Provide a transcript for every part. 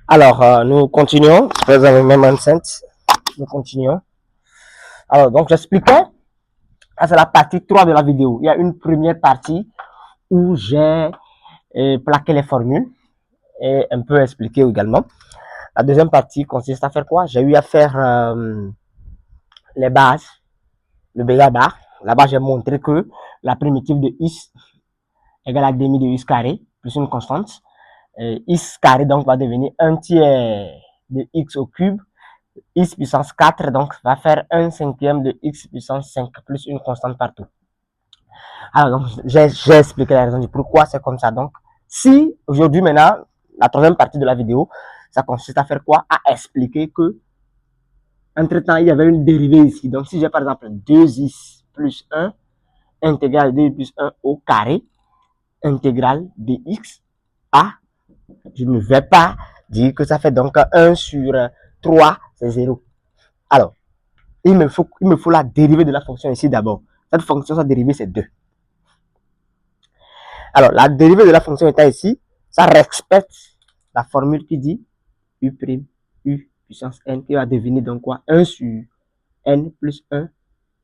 Alors, nous continuons. Vous avez même enceinte. Nous continuons. Alors, donc, j'expliquais. C'est la partie 3 de la vidéo. Il y a une première partie où j'ai plaqué les formules et un peu expliqué également. La deuxième partie consiste à faire quoi? J'ai eu à faire les bases, le béaba. Là-bas, j'ai montré que la primitive de x égale à demi de x carré plus une constante. X carré donc va devenir 1 tiers de x au cube. X puissance 4 donc va faire 1 cinquième de x puissance 5 plus une constante partout. Alors donc j'ai expliqué la raison du pourquoi c'est comme ça. Donc si aujourd'hui maintenant, la troisième partie de la vidéo, ça consiste à faire quoi? À expliquer que entre temps il y avait une dérivée ici. Donc si j'ai par exemple 2x plus 1 intégrale de 2 plus 1 au carré intégrale de x à, je ne vais pas dire que ça fait donc 1 sur 3, c'est 0. Alors, il me faut la dérivée de la fonction ici d'abord. Cette fonction, sa dérivée, c'est 2. Alors, la dérivée de la fonction étant ici, ça respecte la formule qui dit u' u puissance n qui va devenir donc quoi? 1 sur n plus 1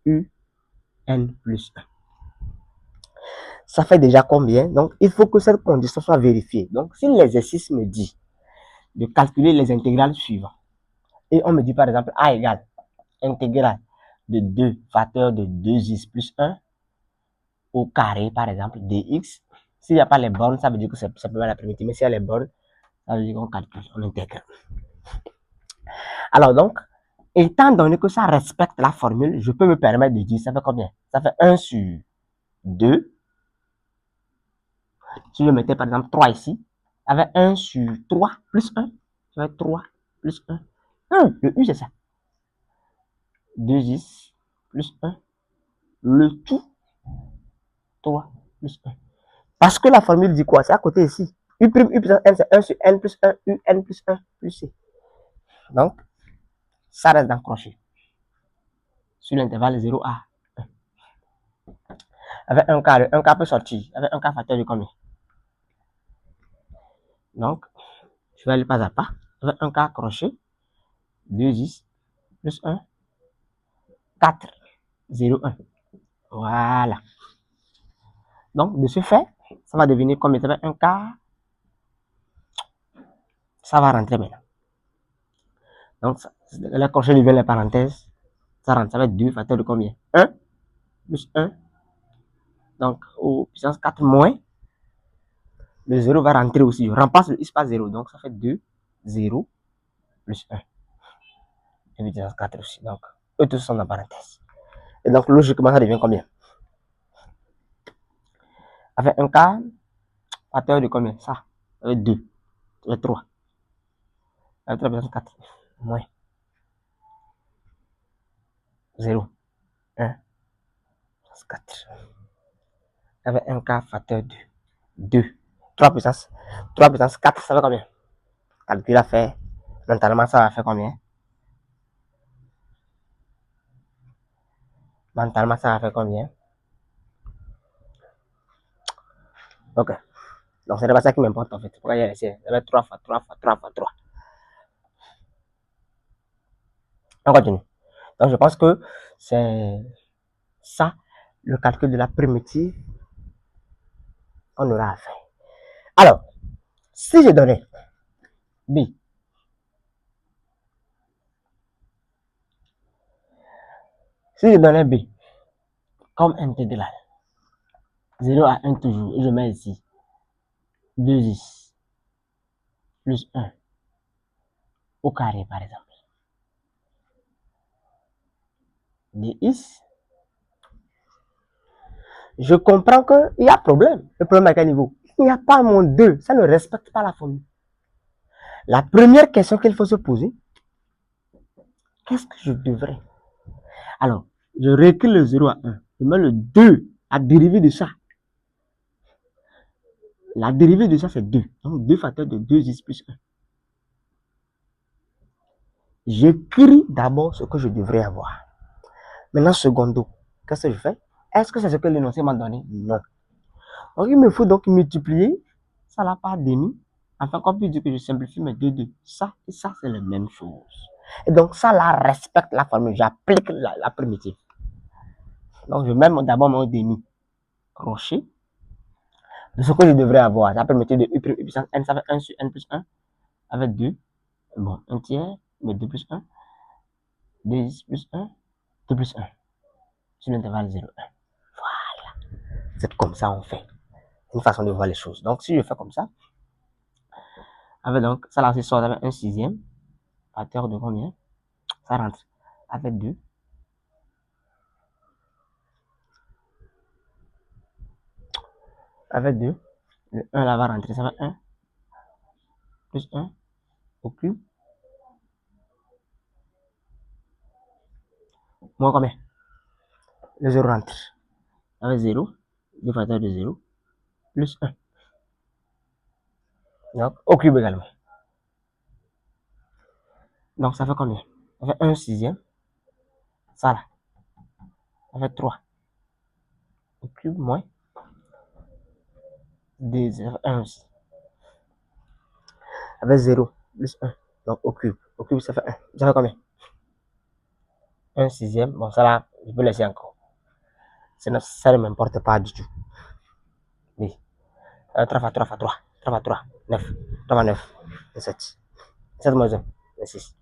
u n plus 1. Ça fait déjà combien? Donc, il faut que cette condition soit vérifiée. Donc, si l'exercice me dit de calculer les intégrales suivantes, et on me dit par exemple a égale intégrale de 2 facteur de 2x plus 1 au carré, par exemple, dx. S'il n'y a pas les bornes, ça veut dire que c'est simplement la primitive. Mais s'il y a les bornes, ça veut dire qu'on calcule, on intègre. Alors donc, étant donné que ça respecte la formule, je peux me permettre de dire, ça fait combien? Ça fait 1 sur 2. Si je mettais par exemple 3 ici, ça fait 1 sur 3 plus 1. Ça fait 3 plus 1. Le u, c'est ça. 2x plus 1. Le tout, 3 plus 1. Parce que la formule dit quoi? C'est à côté ici. U' u plus 1, c'est 1 sur n plus 1, un plus 1 plus c. Donc, ça reste d'accrocher sur l'intervalle 0 à 1. Avec un cas peut sortir. Avec un cas facteur de combien? Donc, je vais aller pas à pas. Avec un cas accroché, 2x plus 1, 4, 0, 1. Voilà. Donc, de ce fait, ça va devenir combien? Avec un cas, ça va rentrer maintenant. Donc, l'accroché devient les parenthèses. Ça rentre. Ça va être 2 facteur de combien? 1 plus 1. Donc, au puissance 4 moins. Le 0 va rentrer aussi. Je remplace le x par 0. Donc, ça fait 2, 0 plus 1. Et puissance 4 aussi. Donc, eux tous sont en parenthèse. Et donc, logiquement, ça devient combien? Avec un cas, facteur de combien? Ça. Avec 2. Avec 3. Avec 3 puissance 4. Moins. 0. 1. 4. Avec un cas, facteur de 2. 3 puissance 4, ça fait combien? Calcul à faire. Mentalement, ça va faire combien? Mentalement, ça va faire combien? Ok. Donc, c'est pas ça qui m'importe en fait. Pourquoi il y a laissé? Ça va être 3 fois 3 fois 3 fois 3. On continue. Donc, je pense que c'est ça, le calcul de la primitive qu'on aura à faire. Alors, si je donnais B, si je donnais B comme intégrale, 0 à 1 toujours, et je mets ici 2x plus 1 au carré, par exemple, dx, je comprends qu'il y a problème. Le problème à quel niveau? Il n'y a pas mon 2, ça ne respecte pas la formule. La première question qu'il faut se poser, qu'est-ce que je devrais? Alors, je recule le 0 à 1, je mets le 2 à dériver de ça. La dérivée de ça, c'est 2. Donc, 2 facteurs de 2x plus 1. J'écris d'abord ce que je devrais avoir. Maintenant, secondo, qu'est-ce que je fais? Est-ce que c'est ce que l'énoncé m'a donné? Non. Donc, il me faut donc multiplier ça là par demi Enfin, qu'on puisse dire que je simplifie mes deux. Ça et ça, c'est la même chose. Et donc, ça, là, respecte la formule. J'applique la primitive. Donc, je mets d'abord mon demi crochet de ce que je devrais avoir. La primitive de U puissance N, ça fait 1 sur N plus 1 avec 2. Bon, 1 tiers, mais 2 plus 1. 2 plus 1, 2 plus 1. Sur l'intervalle 0, 1. Voilà. C'est comme ça on fait. Une façon de voir les choses. Donc, si je fais comme ça, avec donc, ça là, c'est sort avec 1 sixième, facteur de combien? Ça rentre avec 2. Avec 2, le 1 là va rentrer, ça va 1 plus 1 au cube. Moins combien? Le 0 rentre. Avec 0, le facteur de 0, plus 1. Donc, au cube également. Donc, ça fait combien? Ça fait 1 sixième. Ça là. Ça fait 3. Au cube moins 2, ça fait 1 aussi. Avec 0, plus 1. Donc, au cube. Au cube, ça fait 1. Ça fait combien? 1 sixième. Bon, ça là, je peux laisser encore. Ça ne m'importe pas du tout. Oui. 3 fois 3 fois 3. 3 fois 3. 9. 3 fois 9. 7. 7 moins 1. 6.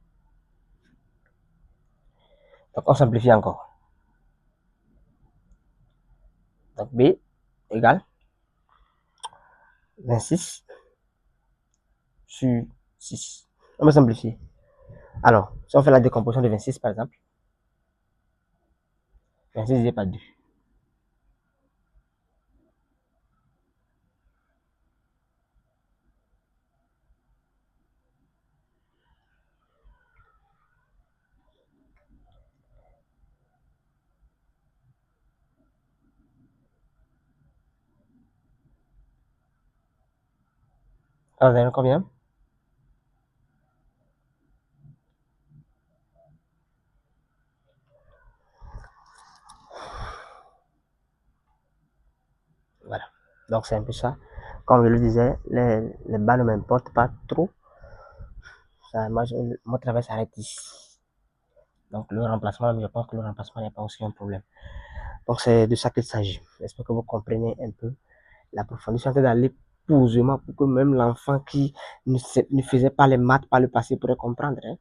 Donc, on simplifie encore. Donc, B égale 26 sur 6. On va simplifier. Alors, si on fait la décomposition de 26, par exemple, 26 divisé par 2. Ça va donner combien? Voilà. Donc, c'est un peu ça. Comme je le disais, les bas ne m'importent pas trop. Ça, mon travail s'arrête ici. Donc, le remplacement, je pense que le remplacement n'est pas aussi un problème. Donc, c'est de ça qu'il s'agit. J'espère que vous comprenez un peu la profondeur. Je suis en train d'aller posément pour que même l'enfant qui ne faisait pas les maths par le passé pourrait comprendre. Hein.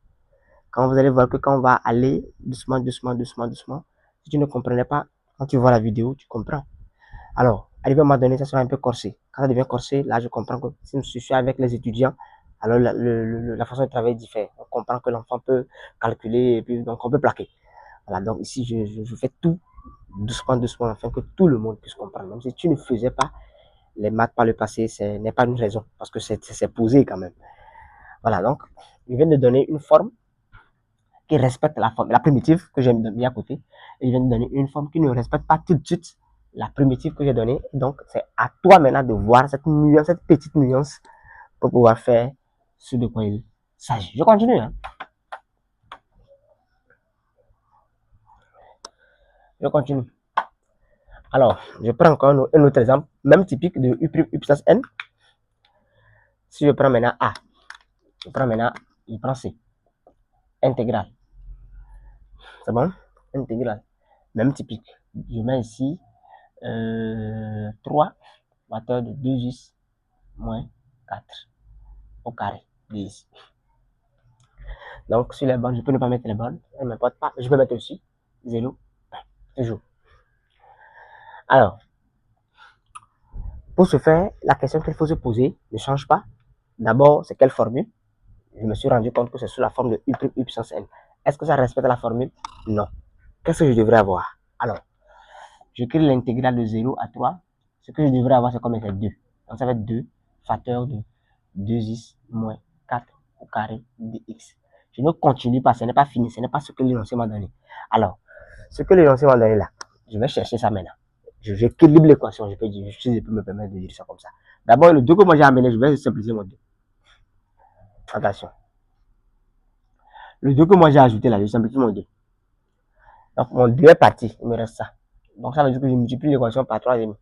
Quand vous allez voir que quand on va aller doucement, doucement, doucement, doucement, si tu ne comprenais pas, quand tu vois la vidéo, tu comprends. Alors, arrivé à un moment donné, ça sera un peu corsé. Quand ça devient corsé, là, je comprends que si je suis avec les étudiants, alors la façon de travailler diffère. On comprend que l'enfant peut calculer et puis donc on peut plaquer. Voilà, donc ici, je fais tout doucement, doucement, afin que tout le monde puisse comprendre. Même si tu ne faisais pas les maths par le passé, ce n'est pas une raison, parce que c'est posé quand même. Voilà, donc, je viens de donner une forme qui respecte la forme, la primitive que j'ai mis à côté, et je viens de donner une forme qui ne respecte pas tout de suite la primitive que j'ai donnée. Donc, c'est à toi maintenant de voir cette nuance, cette petite nuance, pour pouvoir faire ce de quoi il s'agit. Je continue. Hein. Je continue. Alors, je prends encore un autre exemple, même typique de U puissance N. Si je prends maintenant A, je prends C. Intégrale. C'est bon? Intégrale. Même typique. Je mets ici 3 facteur de 2x moins 4 au carré de ici. Donc, sur les bornes, je peux ne pas mettre les bornes. Ça ne m'importe pas. Je peux mettre aussi 0, 1, toujours. Alors, pour ce faire, la question qu'il faut se poser ne change pas. D'abord, c'est quelle formule? Je me suis rendu compte que c'est sous la forme de U puissance N. Est-ce que ça respecte la formule? Non. Qu'est-ce que je devrais avoir? Alors, j'écris l'intégrale de 0 à 3. Ce que je devrais avoir, c'est combien? C'est 2. Donc, ça va être 2 facteur de 2x moins 4 au carré de x. Je ne continue pas, ce n'est pas fini, ce n'est pas ce que l'énoncé m'a donné. Alors, ce que l'énoncé m'a donné là, je vais chercher ça maintenant. J'équilibre l'équation, je peux me permettre de dire ça comme ça. D'abord, le 2 que moi j'ai amené, je vais simplifier mon 2. Attention. Le 2 que moi j'ai ajouté là, je simplifie mon 2. Donc, mon 2 est parti, il me reste ça. Donc, ça veut dire que je multiplie l'équation par 3,5.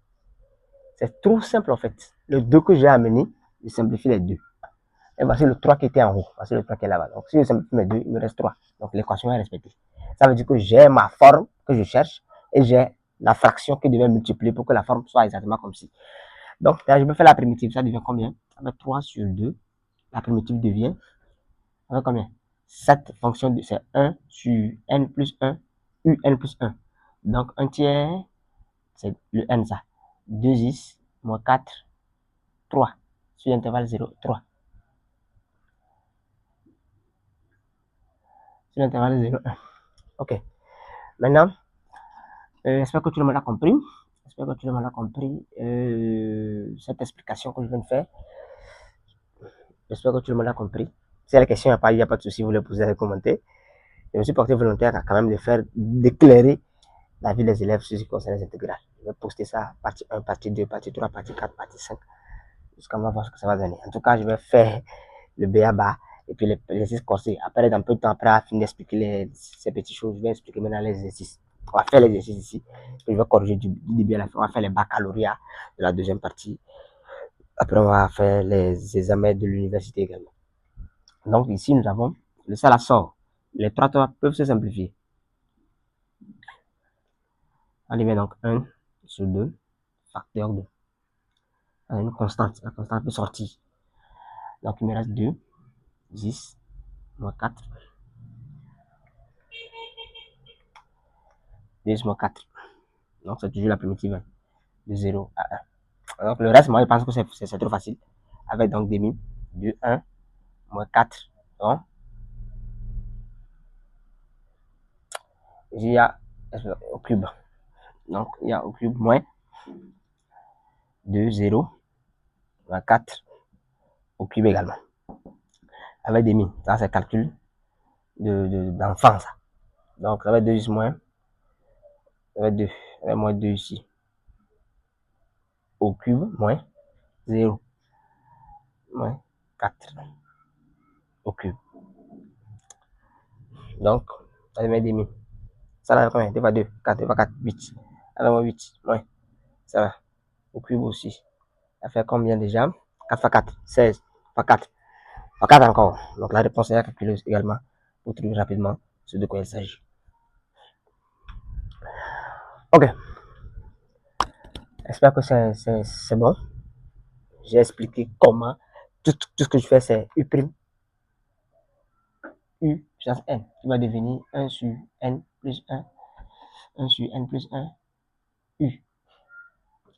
C'est trop simple en fait. Le 2 que j'ai amené, je simplifie les 2. Et voici le 3 qui était en haut. Voici le 3 qui est là-bas. Donc, si je simplifie mes deux, il me reste 3. Donc, l'équation est respectée. Ça veut dire que j'ai ma forme que je cherche et j'ai la fraction qui devait multiplier pour que la forme soit exactement comme ci. Donc, là, je vais faire la primitive. Ça devient combien? Avec 3 sur 2. La primitive devient avec combien? Cette fonction, c'est 1 sur n plus 1, un plus 1. Donc, 1 tiers, c'est le n, ça. 2x moins 4, 3. Sur l'intervalle 0, 3. Sur l'intervalle 0, 1. Ok. Maintenant, j'espère que tout le monde a compris. J'espère que tout le monde a compris cette explication que je viens de faire. J'espère que tout le monde a compris. Si la question il n'y a pas de souci, vous le posez dans les commentaires. Je me suis porté volontaire à quand même de faire, d'éclairer la vie des élèves sur ce qui concerne les intégrales. Je vais poster ça, partie 1, partie 2, partie 3, partie 4, partie 5, jusqu'à voir ce que ça va donner. En tout cas, je vais faire le BABA et puis les exercices corsés. Après, dans peu de temps, après avoir fini d'expliquer ces petites choses, je vais expliquer maintenant les exercices. On va faire l'exercice ici. Je vais corriger du début à la fin. On va faire les baccalauréats de la deuxième partie. Après, on va faire les examens de l'université également. Donc, ici, nous avons le ça la sort. Les trois peuvent se simplifier. On devient donc 1 sur 2, facteur 2. Une constante. La constante peut sortir. Donc, il me reste 2, 10, moins 4. 10 moins 4. Donc, c'est toujours la primitive de 0 à 1. Donc, le reste, moi, je pense que c'est trop facile. Avec donc demi de 1 moins 4. Donc, il y a au cube. Donc, il y a au cube moins 2, 0, moins 4 au cube également. Avec demi. Ça, c'est calcul d'enfant, ça. Donc, ça va être 2 moins. Ça va être 2. Ça va être moins 2 ici. Au cube moins 0. Moins 4 au cube. Donc, ça devient demi. Ça va combien? 2 fois 2, 4, 2 fois 4, 8. Alors, 8, moins. Ça va. Au cube aussi. Ça fait combien déjà? 4 fois 4, 16. Fois 4. Fois 4 encore. Donc, la réponse est à calculer également pour trouver rapidement ce de quoi il s'agit. Ok. J'espère que c'est bon. J'ai expliqué comment. Tout ce que je fais, c'est U'. U puissance n, qui va devenir 1 sur n plus 1, 1 sur n plus 1, U,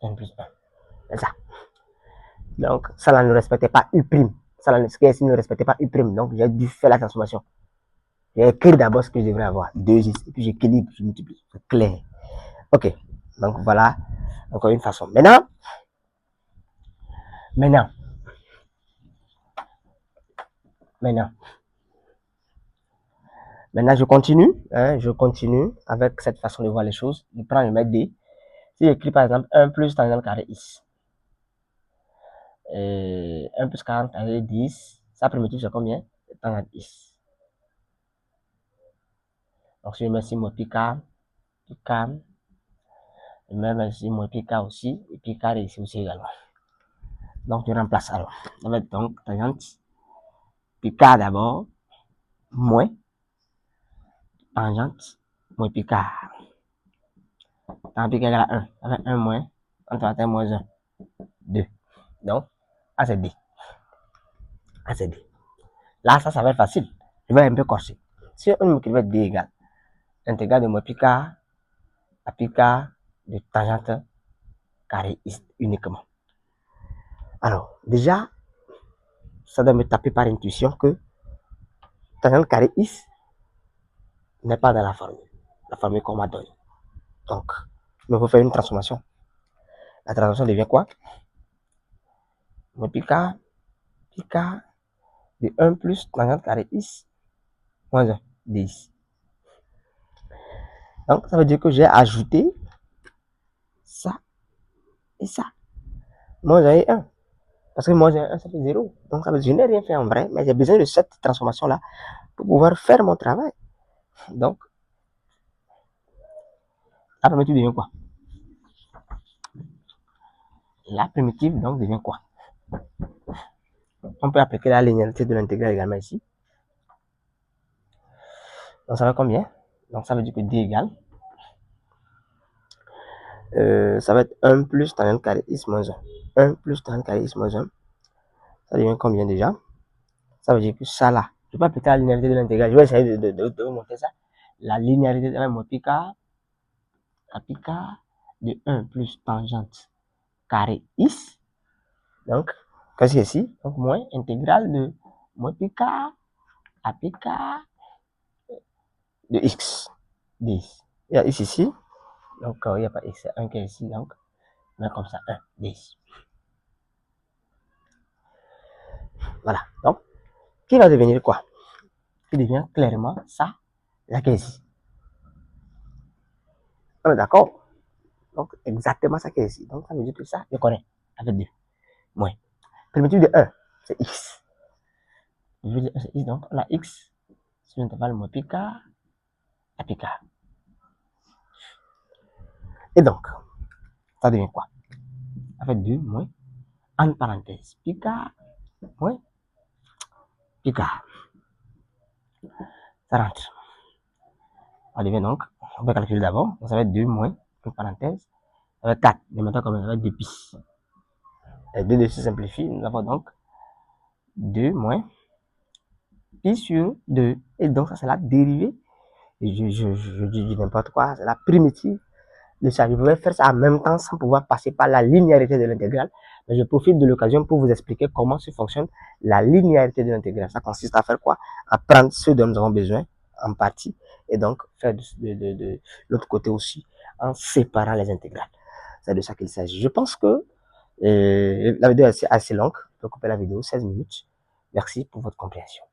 n plus 1. C'est ça. Donc, ça là ne respectait pas U'. Ça là, ce qui est ne respectait pas U'. Donc, j'ai dû faire la transformation. J'ai écrit d'abord ce que je devrais avoir. 2x, et puis j'équilibre, je multiplie. C'est clair. Ok. Donc, voilà encore une façon. Maintenant, je continue. Je continue avec cette façon de voir les choses. Je prends le mètre D. Si j'écris par exemple 1 plus tangente carré X. 1 plus 40 carré 10. Sa primitive, c'est combien? Tangente X. Donc, si je mets ici mon pi k, je mets ici mon pi k aussi, et pi carré ici aussi également. Donc, je remplace alors. Ça va être donc tangente pi k d'abord, moins tangente moins pi k. Tangente pi k égale à 1. Ça fait 1 moins, entre moins 1, 2. Donc, A c'est D. A c'est D. Là, ça va être facile. Je vais un peu corser. Si on m'écrivait D égale intégrale de moins pi k à pi k de tangente carré uniquement. Alors, déjà, ça doit me taper par intuition que tangente carré X n'est pas dans la formule qu'on m'a donnée. Donc, il me faut faire une transformation. La transformation devient quoi? Moins pi k de 1 plus tangente carré X moins 1 dx. Donc, ça veut dire que j'ai ajouté ça et ça. Moins 1 et 1. Parce que moins 1, ça fait 0. Donc, ça veut dire que je n'ai rien fait en vrai, mais j'ai besoin de cette transformation-là pour pouvoir faire mon travail. Donc, la primitive devient quoi? La primitive, donc, devient quoi? On peut appliquer la linéarité de l'intégrale également ici. Donc ça va combien? Donc ça veut dire que d égale, ça va être 1 plus tangente carré x moins 1. 1 plus tangente carré x moins 1. Ça devient combien déjà? Ça veut dire que ça là, je peux appliquer la linéarité de l'intégrale. Je vais essayer de vous montrer ça. La linéarité de la pk de 1 plus tangente carré x. Donc, qu'est-ce que c'est ici? Donc, moins intégrale de moins pk à pk de x. 10. Il y a x ici. Donc, il n'y a pas x, c'est 1 qui est ici. Donc, on met comme ça 1, 10. Voilà. Donc, qui va devenir quoi? Qui devient clairement ça, la qui est ici. On est d'accord? Donc, exactement ça qui est ici. Donc, ça veut dire que ça, je connais avec 2. Moins. Primitif de 1, c'est x. Je veux dire, c'est x. Donc, on a x sur l'intervalle moins pk à pk. Et donc, ça devient quoi? Avec 2 moins, entre parenthèses, pk moins pk. Ça rentre. On devient donc, on peut calculer d'abord. Ça va être 2 moins, entre parenthèses, ça va être 4. Mais maintenant, comme ça va être 2 pi. Et 2 se simplifie. Nous avons donc 2 moins pi sur 2. Et donc, ça, c'est la dérivée. Je dis n'importe quoi. C'est la primitive de ça. Je pouvais faire ça en même temps sans pouvoir passer par la linéarité de l'intégrale. Mais je profite de l'occasion pour vous expliquer comment se fonctionne la linéarité de l'intégrale. Ça consiste à faire quoi? À prendre ce dont nous avons besoin en partie et donc faire de l'autre côté aussi en séparant les intégrales. C'est de ça qu'il s'agit. Je pense que la vidéo est assez longue. Je peux couper la vidéo 16 minutes. Merci pour votre compréhension.